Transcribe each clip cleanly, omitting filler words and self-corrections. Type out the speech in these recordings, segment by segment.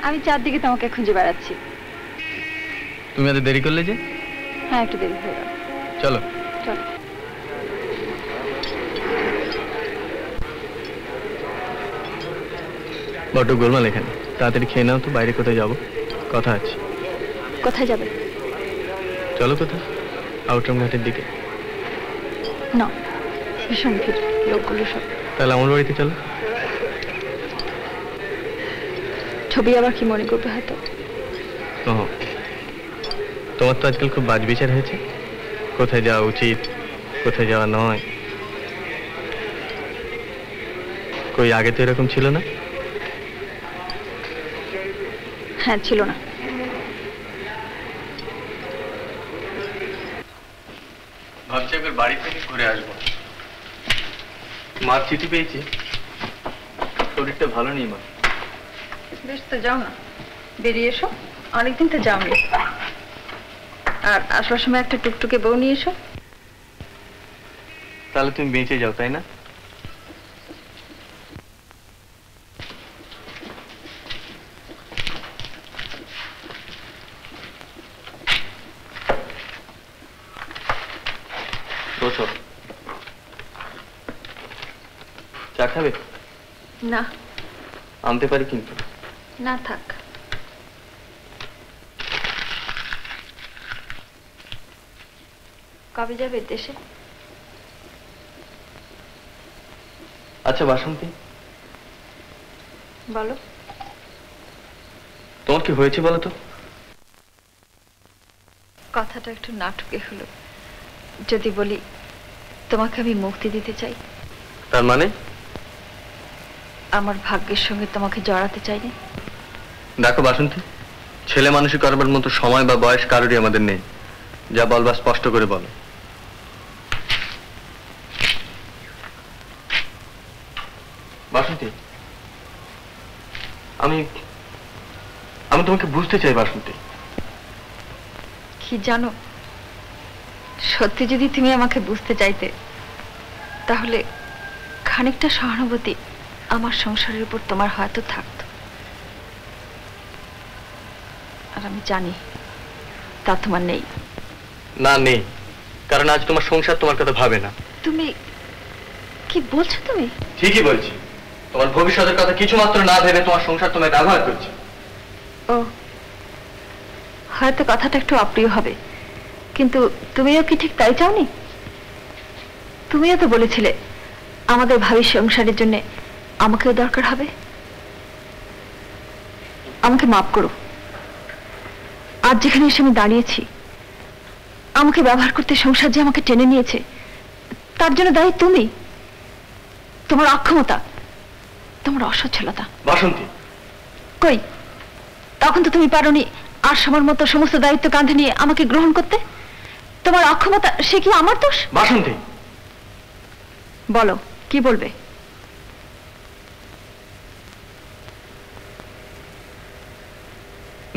আমি চারদিকে তোমাকে খুঁজে বেড়াচ্ছি। তুমি এত দেরি করলে যে? হ্যাঁ, একটু দেরি হয়ে গেল। চলো চলো। বড্ড গোলমাল এখানে, তাড়াতাড়ি খেয়ে নাও তো, বাইরে কোথায় যাবো, কথা আছে। কোথায় যাবে? চলো কোথায়, আউটরাম ঘাটের দিকে। না, ভীষণ ভিড়, লোকগুলো সব। তাহলে আমার বাড়িতে চলো। ছবি আবার কি মনে করবে হয়তো। ও, তোমার তো আজকাল খুব বাজ বিচার হয়েছে, কোথায় যাওয়া উচিত কোথায় যাওয়া নয়। কই আগে তো এরকম ছিল না? হ্যাঁ, ছিল না। ভাবছি একবার বাড়ি থেকে ঘুরে আসবো। মার চিঠি পেয়েছি, শরীরটা ভালো নেই মা। বেশ, তো যাও না, বেরিয়ে এসো, অনেকদিন তো যাওনি। আর আসবার সময় একটা টুকটুকে বউ নিয়ে এসো। তাহলে তুমি বেঁচে যাও, তাই না? বসো। চা খাবে? না। আনতে পারি কিন্তু। না, থাক। কবে যাবে দেশে? আচ্ছা বাসন্তী, বলো। তোমার কি হয়েছে বলো তো? কথাটা একটু নাটকে হলো। যদি বলি তোমাকে আমি মুক্তি দিতে চাই। তার মানে? আমার ভাগ্যের সঙ্গে তোমাকে জড়াতে চাই না। দেখো বাসন্তী, ছেলে মানুষই করবার মতো সময় বা বয়স কারোরই আমাদের নেই। যা বলবা স্পষ্ট করে বলো। বাসন্তী, আমি তোমাকে বুঝতে চাই বাসন্তী। কি জানো, সত্যি যদি তুমি আমাকে বুঝতে চাইতে, তাহলে খানিকটা সহানুভূতি আমার সংসারের উপর তোমার হয়তো থাকতো। আর আমি জানি তা তোমার নেই। না, নেই, কারণ আজ তোমার সংসার তোমার কথা ভাবে না। তুমি কি বলছো? তুমি ঠিকই বলছি, তোমার ভবিষ্যতের কথা কিছু মাত্র না ভেবে তোমার সংসার তোমায় ব্যবহার করছে। ও, হয়তো কথাটা একটু অপ্রিয় হবে, কিন্তু তুমিও কি ঠিক তাই চাওনি? তুমিও তো বলেছিলে আমাদের ভাবি সংসারের জন্য আমাকেও দরকার হবে। আমাকে মাফ করো, আজ যেখানে এসে আমি দাঁড়িয়েছি, আমাকে ব্যবহার করতে সংসার যে আমাকে টেনে নিয়েছে, তার জন্য দায়ী তুমি। তোমার অক্ষমতা, তোমার অসচ্ছলতা। বাসন্তী, কই, তখন তো তুমি পারোনি আর সবার মতো সমস্ত দায়িত্ব কাঁধে নিয়ে আমাকে গ্রহণ করতে। তোমার অক্ষমতা, সে কি আমার দোষ? বাসন্তী, বলো, কি বলবে?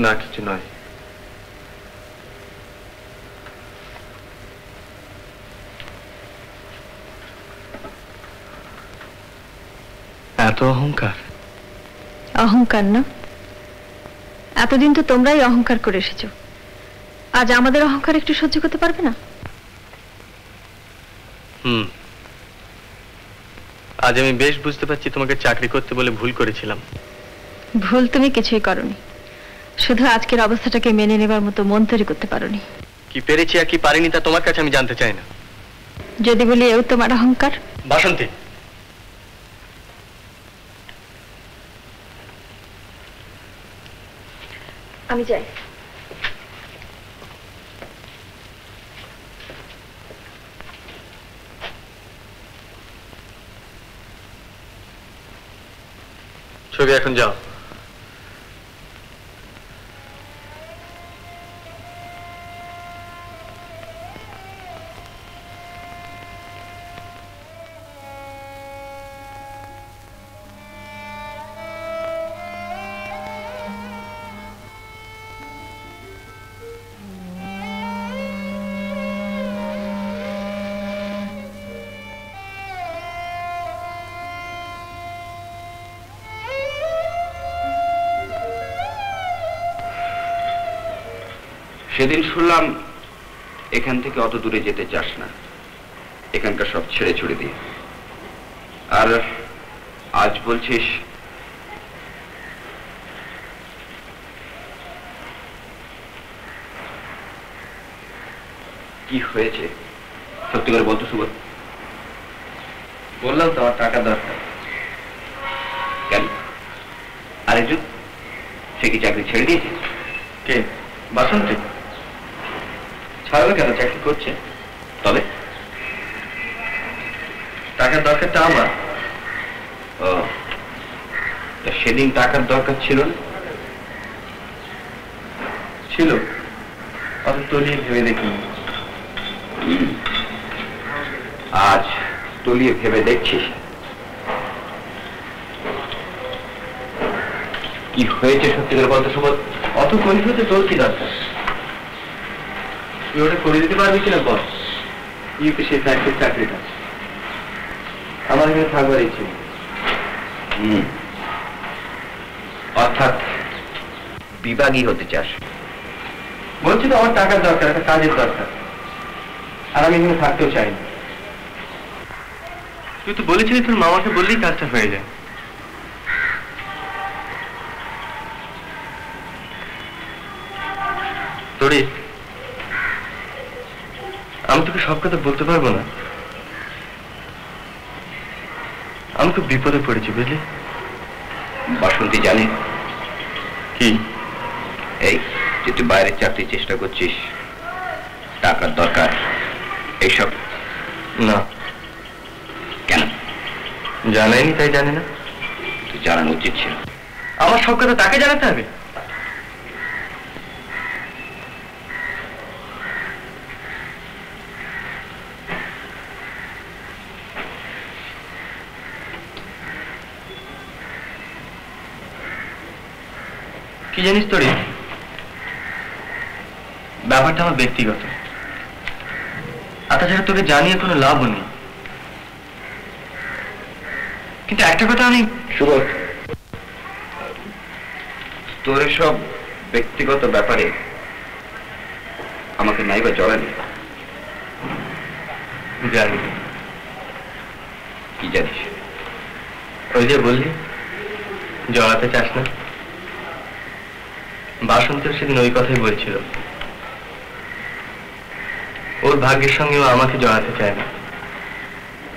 না, কিছু নয়। এত অহংকার? অহংকার না, এতদিন তো তোমরাই অহংকার করে এসেছো। আজ আমাদের অহংকার একটু সহ্য করতে পারবে না? আজ আমি বেশ বুঝতে পারছি তোমাকে চাকরি করতে বলে ভুল করেছিলাম। ভুল তুমি কিছুই করনি, শুধু আজকের অবস্থাটাকে মেনে নেবার মতো মন তৈরি করতে পারোনি। কি পেরেছি আর কি পারিনি তা তোমার কাছে আমি জানতে চাই না। যদি বলি এও তোমার অহংকার? বাসন্তী, আমি যাই। ছবি এখন যাও। সেদিন শুনলাম এখান থেকে অত দূরে যেতে চাস না, এখানকার সব ছেড়ে ছুড়ে দিয়ে, আর আজ বলছিস কি হয়েছে সত্যি করে বলতো সুবোধ? বললাম তো আমার টাকা দরকার। কেন? আরেকজন সে কি চাকরি ছেড়ে দিয়েছে? কে? বাসন্তী? ছাড়বে কেন, চাকরি করছে। তবে টাকার দরকারটা আমার। ও, সেদিন টাকার দরকার ছিল না? ছিল, অত তলিয়ে ভেবে দেখিনি। আজ তলিয়ে ভেবে দেখছিস? কি হয়েছে সত্যি করে বলতে সুবোধ? অত কৈফিয়তে তোর কি দরকার? তুই ওটা করে দিতে পারবি কিনা বল। ইউপি সেই ফ্যাক্টরির চাকরিটা আমার এখানে থাকবার ইচ্ছে। অর্থাৎ বিভাগী হতে চাস? বলছি তো আমার টাকার দরকার, একটা কাজের দরকার, আর আমি এখানে থাকতেও চাই না। তুই তো বলেছিলি তোর মামাকে বললেই কাজটা হয়ে যায়। তোরে আমি তোকে সব কথা বলতে পারবো না। আমি খুব বিপদে পড়েছি বুঝলি। বাসন্তী জানে কি? এই যে তুই বাইরের চাকরির চেষ্টা করছিস, টাকার দরকার, এইসব? না। কেন? জানাইনি তাই জানে না। তুই জানানো উচিত ছিল। আমার সব কথা তাকে জানাতে হবে? কি জানিস তোরে, ব্যাপারটা আমার ব্যক্তিগত, আর তাছাড়া তোকে জানিয়ে কোনো লাভও নেই। কিন্তু একটা কথা আমি সুবোধ, তোর সব ব্যক্তিগত ব্যাপারে আমাকে নাইবা জড়ানি। জানি। কি জানিস? ওই যে বললি জড়াতে চাস না, বাসন্তী সেদিন ওই কথাই বলছিল। ওর ভাগ্যের সঙ্গে ও আমাকে জড়াতে চায় না,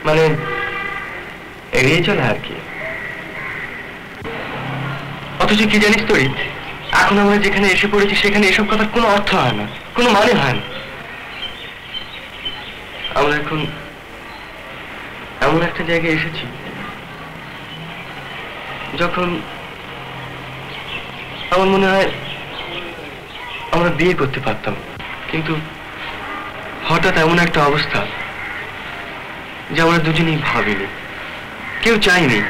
মানে এড়িয়ে চলে আর কি। অথচ কি জানিস তুই, এখন আমরা যেখানে এসে পড়েছি সেখানে এসব কথার কোনো অর্থ হয় না, কোনো মানে হয় না। আমরা এখন এমন একটা জায়গায় এসেছি যখন আমার মনে হয় আমরা বিয়ে করতে পারতাম, কিন্তু হঠাৎ এমন একটা অবস্থা যে আমরা দুজনেই ভাবিনি, কেউ চাইনি,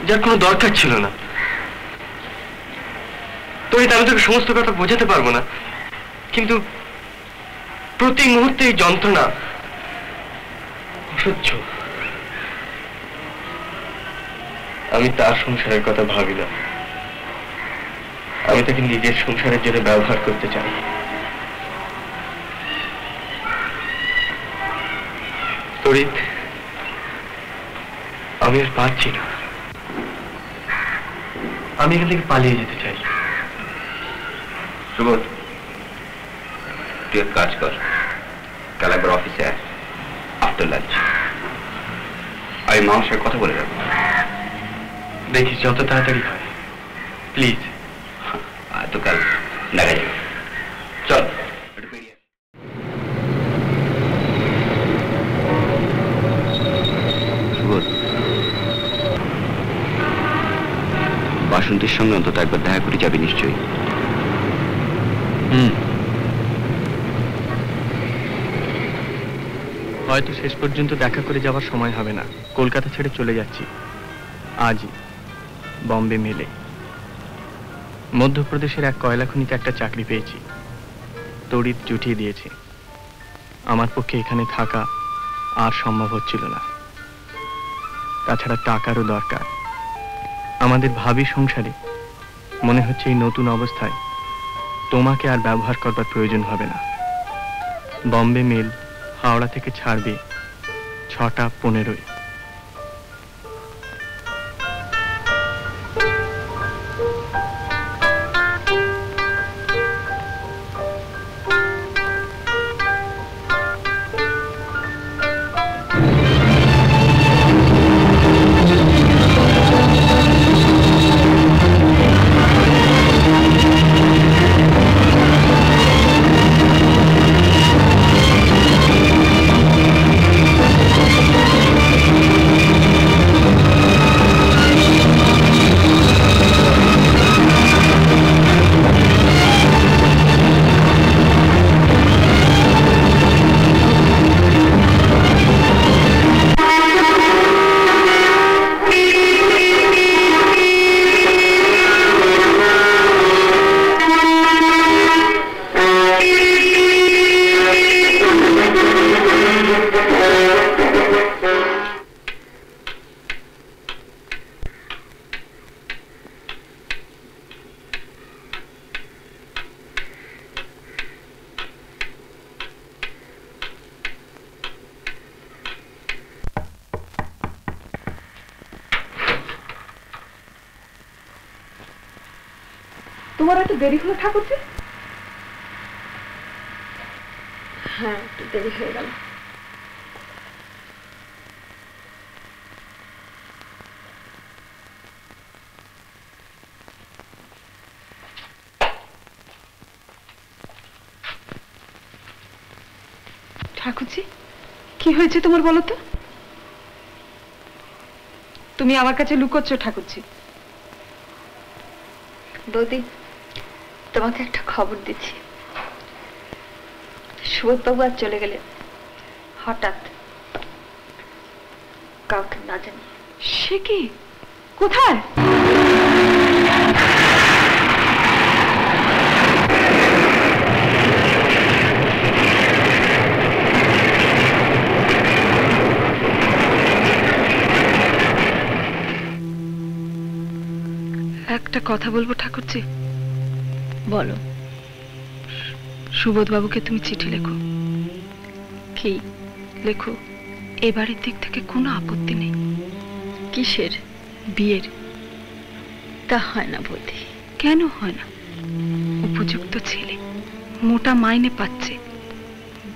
যার কোনো দরকার ছিল না। তো আমি তোকে সমস্ত কথা বোঝাতে পারবো না, কিন্তু প্রতি মুহূর্তে এই যন্ত্রণা অসহ্য। আমি তার সংসারের কথা ভাবি না, আমি তাকে নিজের সংসারের জন্য ব্যবহার করতে চাই। তরিত, আমি আর পারছি না, আমি এখান থেকে পালিয়ে যেতে চাই। সুবোধ, তুই এক কাজ কর, কাল একবার অফিসে আয়, আফটার লাঞ্চ। আমি মামার সাথে কথা বলে রাখবো। দেখিস যত তাড়াতাড়ি হয়, প্লিজ। তো কাল দেখা যাবে, চল। সুবোধ, বাসন্তীর সঙ্গে অন্তত একবার দেখা করে যাবি নিশ্চয়ই। হয়তো শেষ পর্যন্ত দেখা করে যাওয়ার সময় হবে না, কলকাতা ছেড়ে চলে যাচ্ছি আজই, বম্বে মেলে। মধ্যপ্রদেশের এক কয়লা খনিতে একটা চাকরি পেয়েছি, তড়িৎ জুটিয়ে দিয়েছে। আমার পক্ষে এখানে থাকা আর সম্ভব হচ্ছিল না, তাছাড়া টাকারও দরকার। আমাদের ভাবি সংসারে মনে হচ্ছে এই নতুন অবস্থায় তোমাকে আর ব্যবহার করবার প্রয়োজন হবে না। বম্বে মেল হাওড়া থেকে ছাড়বে 6:15। তোমার একটু দেরি হলো ঠাকুরজি? হ্যাঁ, একটু দেরি হয়ে গেল। ঠাকুরজি, কি হয়েছে তোমার বলো তো? তুমি আমার কাছে লুকোচ্ছ ঠাকুরজি। বৌদি, তোমাকে একটা খবর দিচ্ছি। সুবোধবাবু আজ চলে গেলেন হঠাৎ, কাউকে না জানি। সে কি? কোথায়? একটা কথা বলবো ঠাকুরজি। বলো। সুবোধবাবুকে তুমি চিঠি লেখো। কি লেখো? এ বাড়ির দিক থেকে কোনো আপত্তি নেই। কিসের? বিয়ের। তা হয় না বৌদি। কেন হয় না? উপযুক্ত ছেলে, মোটা মাইনে পাচ্ছে,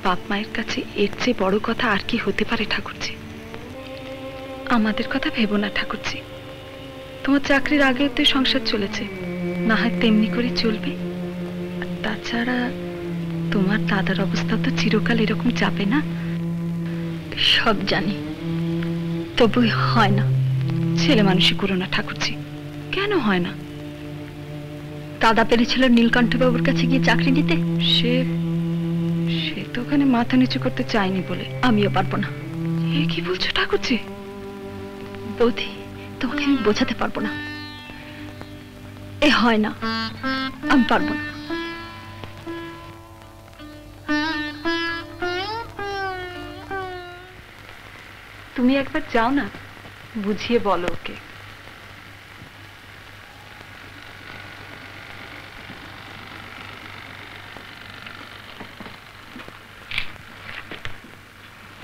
বাপ মায়ের কাছে এর চেয়ে বড় কথা আর কি হতে পারে ঠাকুরজি? আমাদের কথা ভেবো না ঠাকুরজি। তোমার চাকরির আগেও তো সংসার চলেছে, না হয় তেমনি করে চলবে। তাছাড়া তোমার দাদার অবস্থা তো চিরকাল এরকম যাবে না। সব জানি, তবু হয় না। ছেলে মানুষই করো না ঠাকুরজি। কেন হয় না? দাদা পেরেছিল নীলকণ্ঠ বাবুর কাছে গিয়ে চাকরি নিতে। সে তো ওখানে মাথা নিচু করতে চায়নি বলে। আমিও পারবো না। এ কি বলছো ঠাকুরজি? বৌদি, তোমাকে আমি বোঝাতে পারবো না। এ হয় না, আমি পারবো না। তুমি একবার যাও না, বুঝিয়ে বলো ওকে।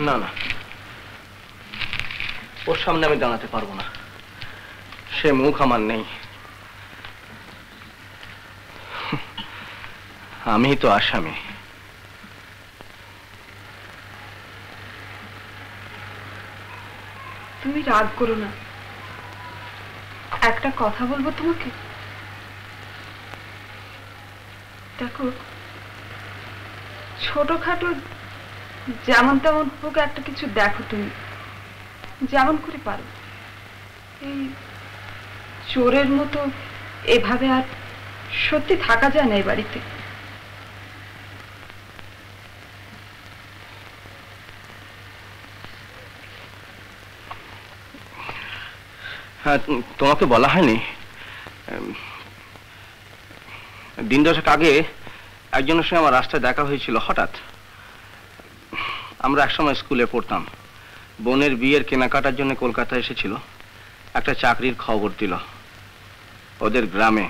না না, ওর সামনে আমি দাঁড়াতে পারবো না। সে মুখ আমার নেই। আমি তো আসামি। তুমি রাগ করো না। একটা কথা বলবো তোমাকে। দেখো, ছোটখাটো যেমন তেমন হোক একটা কিছু দেখো, তুমি যেমন করে পারো। এই চোরের মতো এভাবে আর সত্যি থাকা যায় না এই বাড়িতে। হ্যাঁ, তোমাকে বলা হয়নি? দিন 10 আগে একজনের সঙ্গে আমার রাস্তায় দেখা হয়েছিল হঠাৎ। আমরা একসময় স্কুলে পড়তাম। বোনের বিয়ের কেনাকাটার জন্য কলকাতা এসেছিল। একটা চাকরির খবর দিল ওদের গ্রামে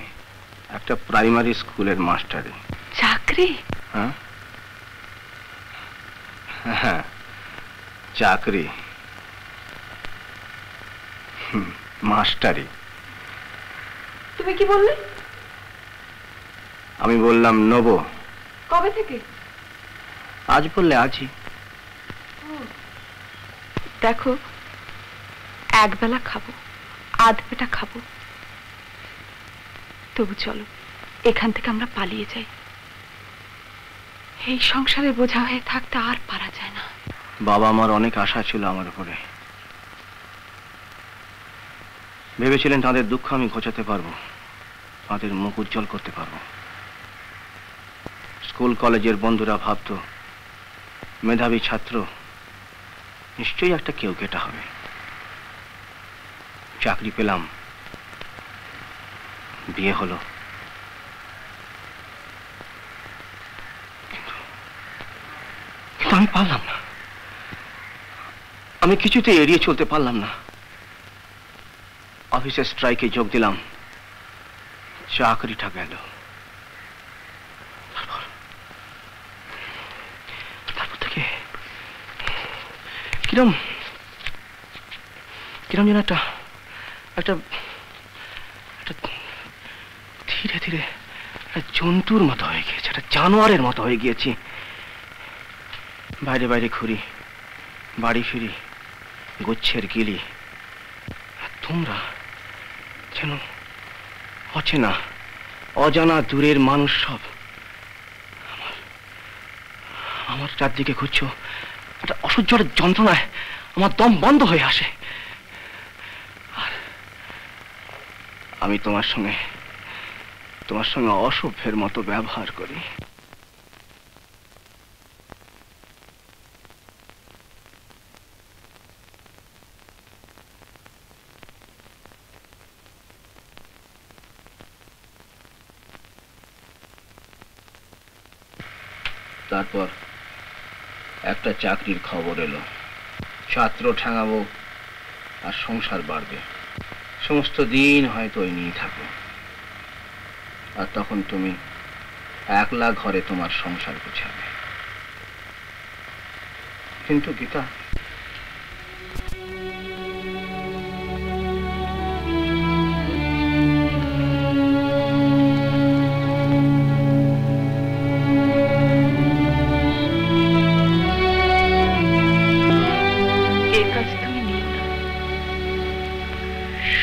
একটা প্রাইমারি স্কুলের মাস্টারে। চাকরি? হ্যাঁ হ্যাঁ, চাকরি, মাস্টারি। তুমি কি বললে? আমি বললাম নেব। কবে থেকে? আজ বললে আজই। দেখো, একবেলা খাবো, আধ পেটা খাবো, তবু চলো এখান থেকে আমরা পালিয়ে যাই। এই সংসারে বোঝা হয়ে থাকতে আর পারা যায় না। বাবা আমার অনেক আশা ছিল আমার উপরে। ভেবেছিলেন তাদের দুঃখ আমি ঘোচাতে পারবো, তাদের মুখ উজ্জ্বল করতে পারবো। স্কুল কলেজের বন্ধুরা ভাবতো মেধাবী ছাত্র, নিশ্চয়ই একটা কেউ কেটা হবে। চাকরি পেলাম, বিয়ে হলো, কিন্তু আমি পারলাম না। আমি কিছুতে এড়িয়ে চলতে পারলাম না। অফিসের স্ট্রাইকে যোগ দিলাম, চাকরিটা গেল। তারপর থেকে কিরম কিরম যেন একটা একটা ধীরে ধীরে জন্তুর মতো হয়ে গিয়েছে, একটা জানোয়ারের মতো হয়ে গিয়েছি। বাইরে বাইরে ঘুরি, বাড়ি ফিরি গুচ্ছের গিলি। তোমরা যেন অচেনা অজানা দূরের মানুষ সব আমার চারদিকে ঘুরছো। একটা অসহ্য যন্ত্রণায় আমার দম বন্ধ হয়ে আসে। আর আমি তোমার সঙ্গে অসভ্যের মতো ব্যবহার করি। তারপর একটা চাকরির খবর এলো, ছাত্র ঠ্যাঙাবো আর সংসার বাড়বে। সমস্ত দিন হয়তো ওই নিয়ে থাকো। আর তখন তুমি একলা ঘরে তোমার সংসার গুছাবে। কিন্তু গীতা,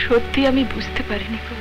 সত্যি আমি বুঝতে পারিনি গো।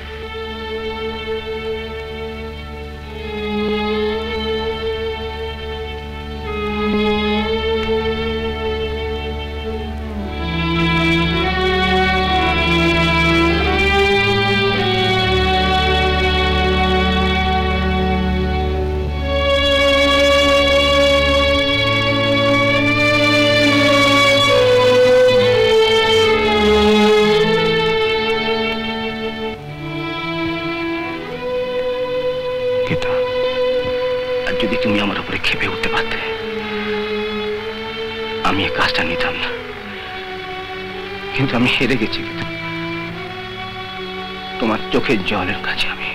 যদি তুমি আমার উপরে ক্ষেপে উঠতে পারতে, আমি এই কাজটা নিতাম না। কিন্তু আমি হেরে গেছি। তোমার চোখের জলের কাছে আমি